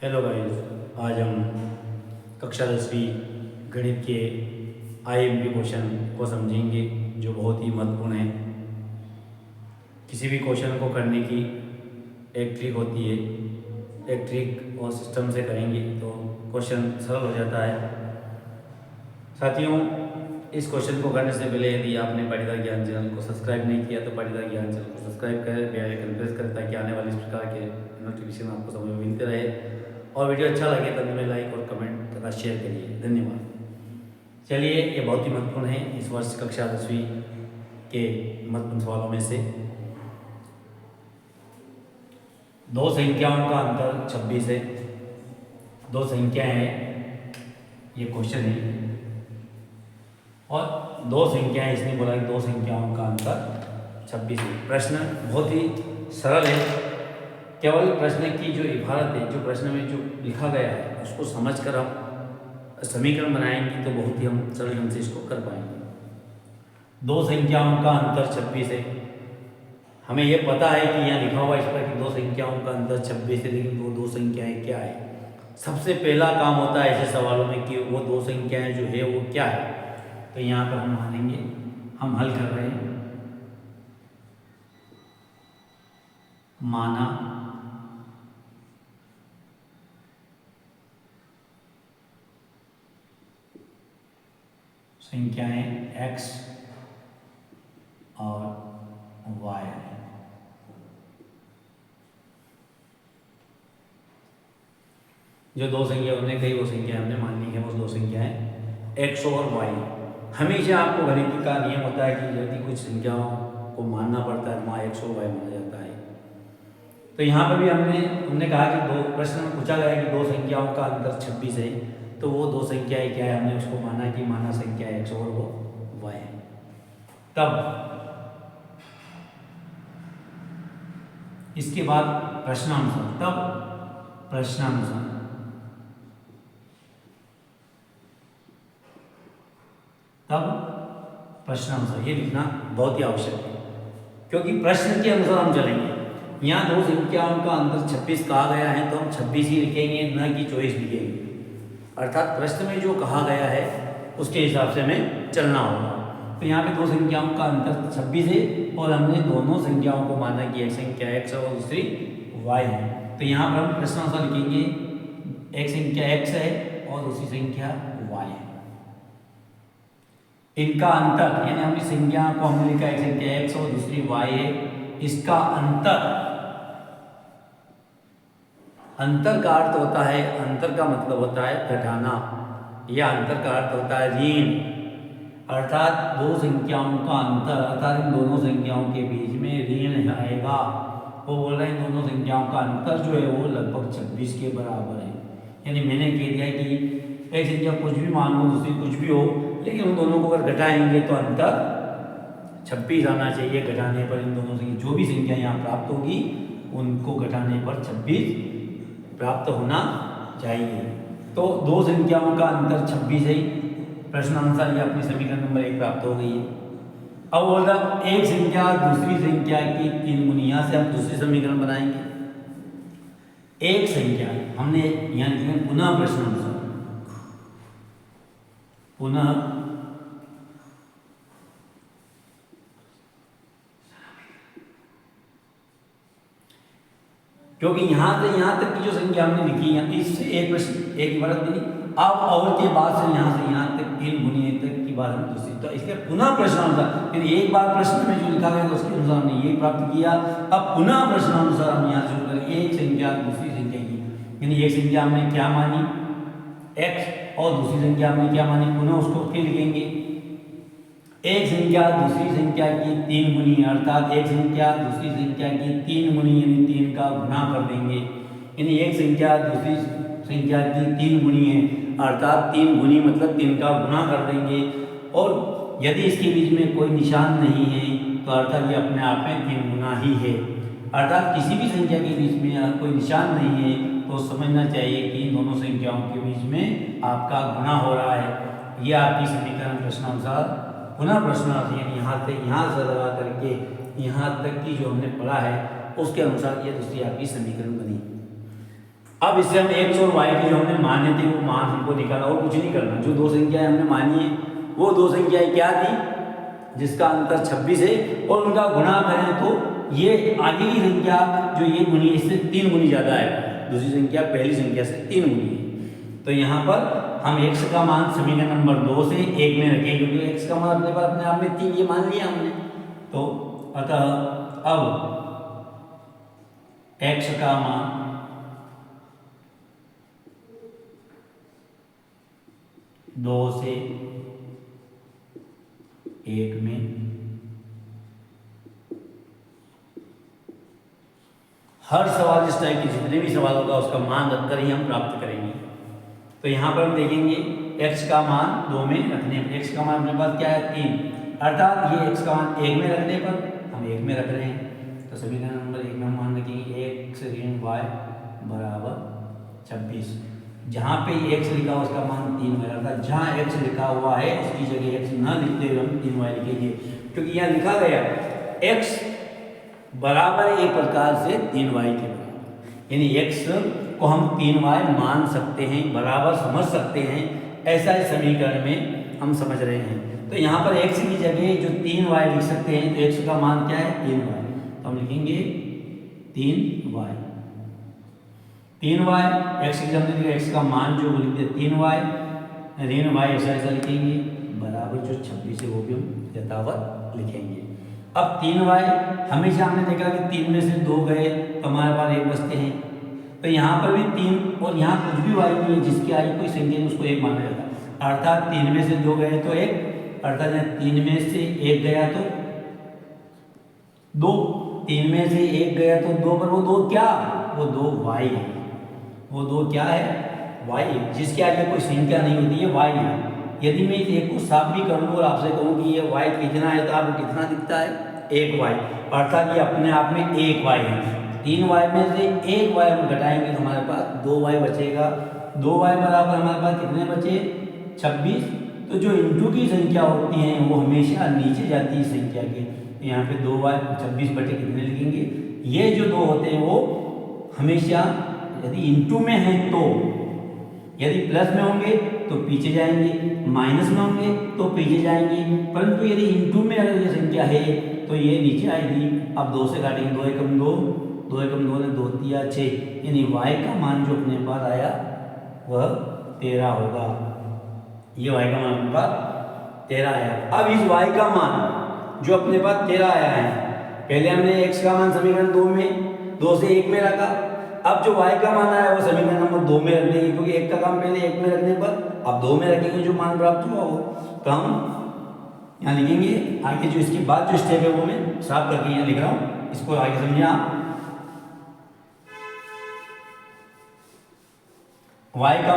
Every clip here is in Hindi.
हेलो गाइस, आज हम कक्षा 10वीं गणित के आईएमपी क्वेश्चन को समझेंगे जो बहुत ही महत्वपूर्ण है। किसी भी क्वेश्चन को करने की एक ट्रिक होती है। एक ट्रिक और सिस्टम से करेंगे तो क्वेश्चन सरल हो जाता है। साथियों, इस क्वेश्चन को करने से पहले यदि आपने पाटीदार ज्ञान चैनल को सब्सक्राइब नहीं किया तो पाटीदार ज्ञान चैनल को सब्सक्राइब करें, बेल आइकन प्रेस करें ताकि आने वाले इस प्रकार के नोटिफिकेशन आपको समय में मिलते रहे। और वीडियो अच्छा लगे तो हमें लाइक और कमेंट तथा शेयर करिए। धन्यवाद। चलिए, ये बहुत ही महत्वपूर्ण है इस वर्ष कक्षा 10वीं के महत्वपूर्ण सवालों में से। दो संख्याओं का अंतर 26 है। दो संख्याएं हैं, ये क्वेश्चन है। और दो संख्याएं, इसने बोला कि दो संख्याओं का अंतर 26 है। प्रश्न बहुत ही सरल है। केवल प्रश्न की जो इबारत है, जो प्रश्न में जो लिखा गया है, उसको समझकर हम समीकरण बनाएंगे तो बहुत ही हम सरल ढंग से इसको कर पाएंगे। दो संख्याओं का अंतर 26 है। हमें यह पता है कि यहाँ लिखा हुआ इस पर कि दो संख्याओं का अंतर 26 है, लेकिन वो दो संख्याएं क्या है। सबसे पहला काम होता है ऐसे सवालों में कि वो दो संख्याएं जो है वो क्या है। तो यहाँ पर हम मानेंगे, हम हल कर रहे हैं, माना संख्याएं x और y है। जो दो संख्या हमने कही वो संख्या हमने मान ली है, वो दो संख्याएं x और y। हमेशा आपको गणित का नियम होता है कि यदि कुछ संख्याओं को मानना पड़ता है वहाँ x और y माना जाता है। तो यहाँ पर भी हमने कहा कि दो प्रश्न में पूछा गया कि दो संख्याओं का अंतर 26 है, तो वो दो संख्याएं क्या है, हमने उसको माना कि माना संख्या x और वो y है। तब इसके बाद प्रश्नानुसार, तब प्रश्नानुसार ये लिखना बहुत ही आवश्यक है, क्योंकि प्रश्न के अनुसार हम चलेंगे। यहाँ दो संख्याओं का अंतर 26 कहा गया है तो हम 26 ही लिखेंगे, न कि 24 लिखेंगे। अर्थात प्रश्न में जो कहा गया है उसके हिसाब से हमें चलना होगा। तो यहाँ पे दो संख्याओं का अंतर 26 है और हमने दोनों संख्याओं को माना कि एक संख्या x और दूसरी y है। तो यहाँ पर हम प्रश्नानुसार लिखेंगे, एक संख्या x है और दूसरी संख्या y है। इनका अंतर, यानी हमने संख्या को हमने लिखा एक संख्या x और दूसरी y है, इसका अंतर का अर्थ होता है, अंतर का मतलब होता है घटाना, या अंतर का अर्थ होता है ऋण। अर्थात दो संख्याओं का अंतर, अर्थात इन दोनों संख्याओं के बीच में ऋण आएगा। वो बोल रहे हैं इन दोनों संख्याओं का अंतर जो है वो लगभग 26 के बराबर है। यानी मैंने कह दिया कि एक संख्या कुछ भी मान लो, दूसरी कुछ भी हो, लेकिन उन दोनों को अगर घटाएंगे तो अंतर 26 आना चाहिए। घटाने पर इन दोनों से जो भी संख्या यहाँ प्राप्त होगी उनको घटाने पर 26 प्राप्त होना चाहिए। तो दो संख्याओं का अंतर 26 है। प्रश्नानुसार ये अपनी समीकरण नंबर 1 प्राप्त हो गई है। अब बोल रहा एक संख्या दूसरी संख्या की 3 गुनी, यहाँ से हम दूसरी समीकरण बनाएंगे। एक संख्या हमने यहाँ लिखा पुनः प्रश्नानुसार, पुनः क्योंकि यहाँ से यहाँ तक की जो संख्या हमने लिखी है, इससे एक प्रश्न एक इबारत बनी। अब और के बाद से यहाँ तक 3 गुनी तक की बात हम दूसरी, तो इसके पुनः प्रश्नानुसार, यानी एक बार प्रश्न में जो लिखा गया तो उसके अनुसार हमने ये प्राप्त किया। अब पुनः प्रश्नानुसार हम यहाँ शुरू करें, एक संख्या दूसरी संख्या की, यानी एक संख्या हमने क्या मानी x और दूसरी संख्या हमने क्या मानी, पुनः उसको फिर लिखेंगे। एक संख्या दूसरी संख्या की 3 गुनी, अर्थात एक संख्या दूसरी संख्या की 3 गुनी, यानी 3 का गुणा कर देंगे। यानी एक संख्या दूसरी संख्या की 3 गुनी है, अर्थात 3 गुनी मतलब 3 का गुणा कर देंगे। और यदि इसके बीच में कोई निशान नहीं है तो अर्थात ये अपने आप में 3 गुना ही है। अर्थात किसी भी संख्या के बीच में कोई निशान नहीं है तो समझना चाहिए कि इन दोनों संख्याओं के बीच में आपका गुणा हो रहा है। ये आपकी समीकरण प्रश्नानुसार पुनः प्रश्नानुसार, यानी यहाँ से लगा करके यहाँ तक की जो हमने पढ़ा है उसके अनुसार ये दूसरी आपकी समीकरण बनी। अब इससे हम एक्स और वाई के जो हमने माने थे वो मान हमको निकाला और कुछ नहीं करना। जो दो संख्याएं हमने मानी है वो दो संख्याएं क्या थी, जिसका अंतर 26 है, और उनका गुणा करें तो ये आगे की संख्या जो ये गुनी इससे 3 गुनी ज़्यादा है, दूसरी संख्या पहली संख्या से 3 गुनी है। तो यहाँ पर हम x का मान समीकरण नंबर 2 से 1 में रखें, क्योंकि x का मान अपने पास अपने आप में 3 ये मान लिया हमने। तो अतः अब x का मान दो से 1 में हर सवाल इस टाइप के जितने भी सवाल होगा उसका मान रखकर ही हम प्राप्त करेंगे। तो यहाँ पर हम देखेंगे x का मान 2 में रखने पर, x का मान अपने पास क्या है 3, अर्थात ये x का मान 1 में रखने पर हम 1 में रख रहे हैं। तो समीकरण नंबर 1 में हम मान रखेंगे x ऋण y बराबर 26। जहाँ पे x लिखा हुआ उसका मान 3 है, अर्थात जहाँ x लिखा हुआ है उसकी जगह x न लिखते हुए हम 3y लिखेंगे, क्योंकि यहाँ लिखा गया x बराबर एक प्रकार से 3y के बराबर, यानी x को हम 3y मान सकते हैं, बराबर समझ सकते हैं, ऐसा इस समीकरण में हम समझ रहे हैं। तो यहाँ पर x की जगह जो 3y लिख सकते हैं, तो x का मान क्या है 3y, तो हम लिखेंगे 3y। 3y x की जगह लिखेंगे, x का मान जो लिख दिया 3y ऋण y ऐसा लिखेंगे, बराबर जो 26 है वो भी हम यथावत लिखेंगे। अब 3y हमेशा हमने देखा कि 3 में से 2 गए तो हमारे पास 1 बचते हैं, तो यहाँ पर भी 3 और यहाँ कुछ भी y नहीं है, जिसकी आई कोई संख्या उसको 1 माना जाता है, अर्थात 3 में से 2 गए तो 1, अर्थात 3 में से 1 गया तो 2, 3 में से 1 गया तो 2, पर वो 2 क्या, वो 2 y है, वो 2 क्या है y है, जिसके आगे कोई संख्या नहीं होती है y है। यदि मैं इस एक को साफ भी कर लूँ और आपसे कहूँ कि ये y कितना है, तो आपको कितना दिखता है 1y, अर्थात ये अपने आप में 1y है। 3y में से 1y हम घटाएंगे तो हमारे पास 2y बचेगा, 2y बराबर हमारे पास कितने बचे 26। तो जो इंटू की संख्या होती है वो हमेशा नीचे जाती है संख्या के, यहाँ पे 2y 26 बटे कितने लिखेंगे, ये जो 2 होते हैं वो हमेशा यदि इंटू में है तो, यदि प्लस में होंगे तो पीछे जाएंगे, माइनस में होंगे तो पीछे जाएंगे, परंतु यदि इंटू में अगर ये संख्या है तो ये नीचे आएगी। अब 2 से काटेंगे, 2 एकम 2, 2 एकम 2 ने 2 दिया 6, यानी y का मान जो अपने पास आया वह 13 होगा। ये y का मान अपने पास 13 आया। अब इस y का मान जो अपने पास 13 आया है, पहले हमने x का मान समीकरण 2 में 2 से 1 में रखा, अब जो y का मान आया वो समीकरण नंबर 2 में रख देंगे, क्योंकि 1 का काम पहले 1 में रखने पर अब 2 में रखेंगे जो मान प्राप्त हुआ हो। तो हम यहाँ लिखेंगे, आगे जो इसके बाद जो स्टेप है वो मैं साफ करके यहाँ लिख रहा हूँ, इसको आगे समझिए आप। y का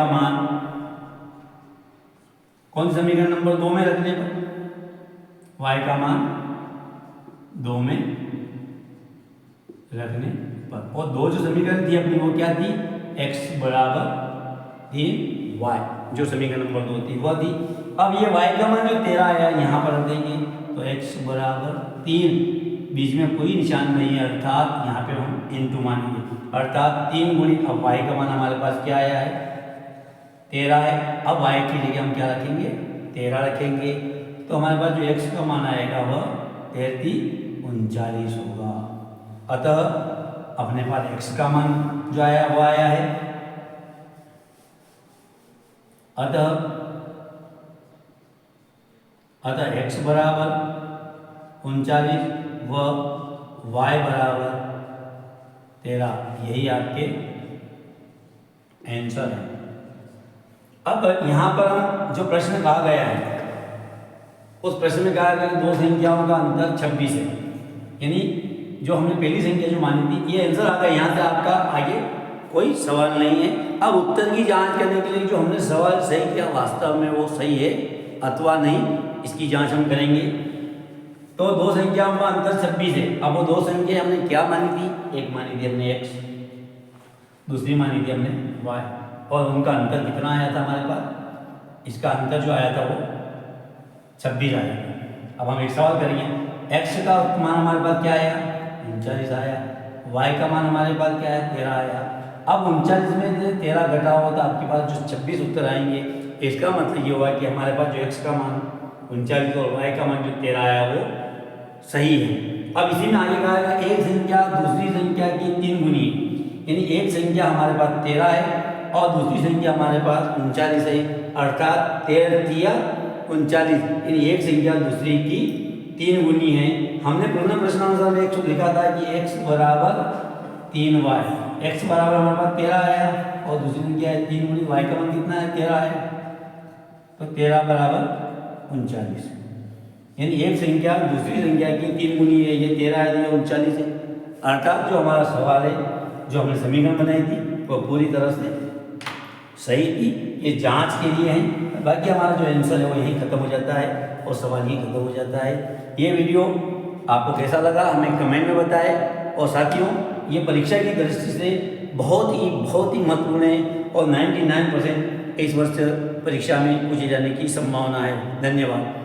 मान कौन सी समीकरण नंबर 2 में रखने पर, y का मान 2 में रखने पर, और 2 जो समीकरण थी अपनी वो क्या थी, x बराबर 3y, जो समीकरण नंबर 2 थी वह थी। अब ये y का मान जो 13 आया यहाँ पर रख देंगे, तो x बराबर 3, बीच में कोई निशान नहीं है, अर्थात यहाँ पे हम इंटू मानेंगे, अर्थात 3 गुणी, अब y का मान हमारे पास क्या आया है 13 है, अब y की जगह हम क्या रखेंगे 13 रखेंगे, तो हमारे पास जो x का मान आएगा वह 3339 होगा। अतः अपने पास x का मान जो आया वो आया है, अतः x बराबर 39 व y बराबर 13, यही आपके आंसर है। अब यहाँ पर हम जो प्रश्न कहा गया है उस प्रश्न में कहा गया कि दो संख्याओं का अंतर 26 है, यानी जो हमने पहली संख्या जो मानी थी ये आंसर आ गया। यहाँ से आपका आगे कोई सवाल नहीं है। अब उत्तर की जांच करने के लिए जो हमने सवाल सही किया वास्तव में वो सही है अथवा नहीं, इसकी जांच हम करेंगे। तो दो संख्याओं का अंतर 26 है। अब वो दो संख्या हमने क्या मानी थी, एक मानी थी हमने x, दूसरी मानी थी हमने y, और उनका अंतर कितना आया था हमारे पास, इसका अंतर जो आया था वो 26 आया था। अब हम एक सवाल करेंगे, x का मान हमारे पास क्या आया 39 आया, y का मान हमारे पास क्या है 13 आया। अब 39 में से 13 घटा हो तो आपके पास जो 26 उत्तर आएंगे, इसका मतलब ये हुआ कि हमारे पास जो x का मान 39 और y का मान जो 13 आया वो सही है। अब इसी में आगे कहा है एक संख्या दूसरी संख्या की 3 गुनी, यानी एक संख्या हमारे पास 13 है और दूसरी संख्या हमारे पास 39 है, अर्थात 13 तिया 39, यानी एक संख्या दूसरी की 3 गुनी है। हमने पुनः प्रश्नानुसार में एक लिखा था कि x बराबर 3y, x बराबर हमारे पास 13 आया और दूसरी संख्या है 3 गुनी, y का मान कितना है 13 है, तो 13 बराबर 39, यानी एक संख्या दूसरी संख्या की 3 गुनी है, ये 13 है, ये 39 है। अर्थात जो हमारा सवाल है, जो हमने समीकरण बनाई थी वो पूरी तरह से सही थी। ये जांच के लिए है, बाकी हमारा जो आंसर है वो यहीं खत्म हो जाता है और सवाल ही खत्म हो जाता है। ये वीडियो आपको कैसा लगा हमें कमेंट में बताएं। और साथियों, ये परीक्षा की दृष्टि से बहुत ही महत्वपूर्ण है और 99% इस वर्ष परीक्षा में पूछे जाने की संभावना है। धन्यवाद।